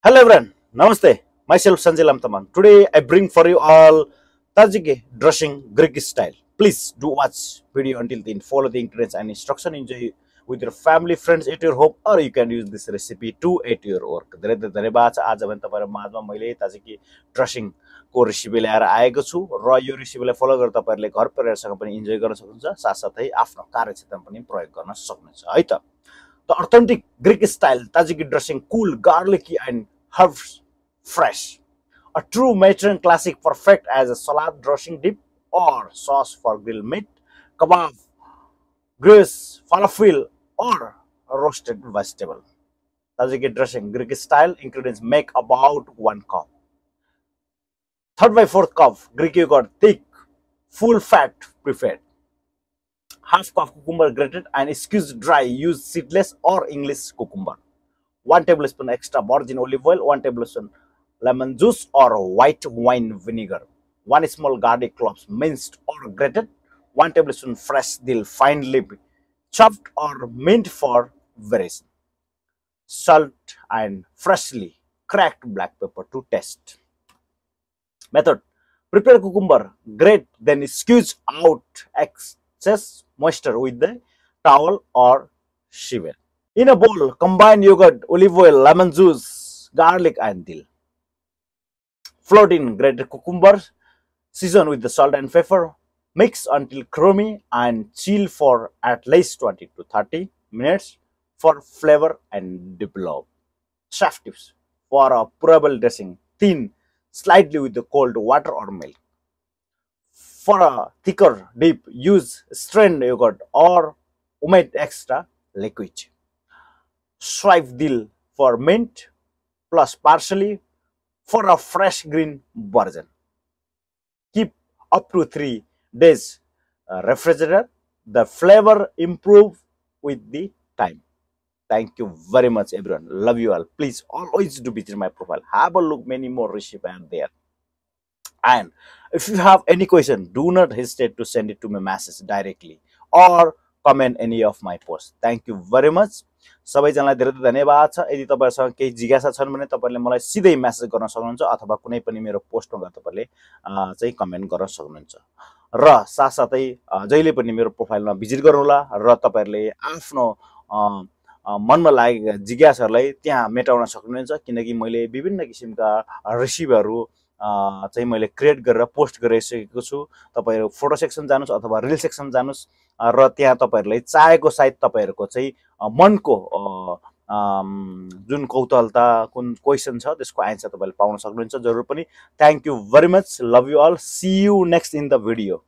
Hello everyone, Namaste. Myself Sanjay Lamtamang. Today I bring for you all Tajik dressing Greek style. Please do watch video until the end. Follow the ingredients and instruction. Enjoy with your family, friends at your home, or you can use this recipe to at your work. धेरै बाचा आज भने तपाईहरु माझमा मैले ताजिकी dressing को recipe ल्याएर आएको छु र यो रेसिपीलाई फलो गरेर तपाईहरुले घर परिवारसँग पनि इन्जोय गर्न सक्नुहुन्छ साथसाथै आफ्नो कार्यक्षेत्रमा पनि प्रयोग गर्न सक्नुहुन्छ है त. The authentic Greek style Tajiki dressing, cool, garlicky, and herbs fresh. A true Mediterranean classic, perfect as a salad dressing dip or sauce for grilled meat, kebab, grease, falafel, or a roasted vegetable. Tajiki dressing, Greek style ingredients make about 1 cup. 3/4 cup Greek yogurt, thick, full fat preferred. Half cup cucumber grated and squeezed dry. Use seedless or English cucumber. 1 tablespoon extra virgin olive oil. 1 tablespoon lemon juice or white wine vinegar. 1 small garlic cloves minced or grated. 1 tablespoon fresh dill finely chopped or minced for variation. Salt and freshly cracked black pepper to taste. Method: prepare cucumber, grate, then squeeze out excess moisture with the towel or shovel. In a bowl, combine yogurt, olive oil, lemon juice, garlic, and dill. Float in grated cucumber, season with the salt and pepper. Mix until creamy and chill for at least 20 to 30 minutes for flavor and develop. Chef tips for a pourable dressing: thin slightly with the cold water or milk. For a thicker dip, use strained yogurt or omit extra liquid. Swipe dill for mint plus parsley for a fresh green version. Keep up to 3 days refrigerator. The flavor improve with the time. Thank you very much everyone. Love you all. Please always do visit my profile. Have a look, many more recipes are there. And if you have any question, do not hesitate to send it to my message directly or comment any of my posts. Thank you very much. सबैजनालाई धेरै धेरै धन्यवाद छ. यदि तपाईहरुसँग केही जिज्ञासा छन् भने तपाईहरुले मलाई सिधै मेसेज गर्न सक्नुहुन्छ अथवा कुनै पनि मेरो पोस्टमा गएर तपाईहरुले चाहिँ कमेन्ट गर्न सक्नुहुन्छ. र साथसाथै जहिले पनि मेरो प्रोफाइलमा भिजिट गर्नुहोला र तपाईहरुले आफ्नो मनमा लागेका जिज्ञासाहरूलाई त्यहाँ मेटाउन सक्नुहुन्छ किनकि मैले विभिन्न किसिमका रेसिपीहरु चाहिँ मैले क्रिएट गरेर पोस्ट गरिसकेको छु. तपाईहरु फोटो सेक्सन जानुस् अथवा रिल सेक्सन जानुस् र त्यहाँ तपाईहरुले चाहेको सायद तपाईहरुको चाहिँ मनको जुन कौतूहलता कुन क्वेशन छ त्यसको आन्सर तपाईले पाउन सक्नुहुन्छ जरुर पनि. Thank you very much. Love you all. See you next in the video.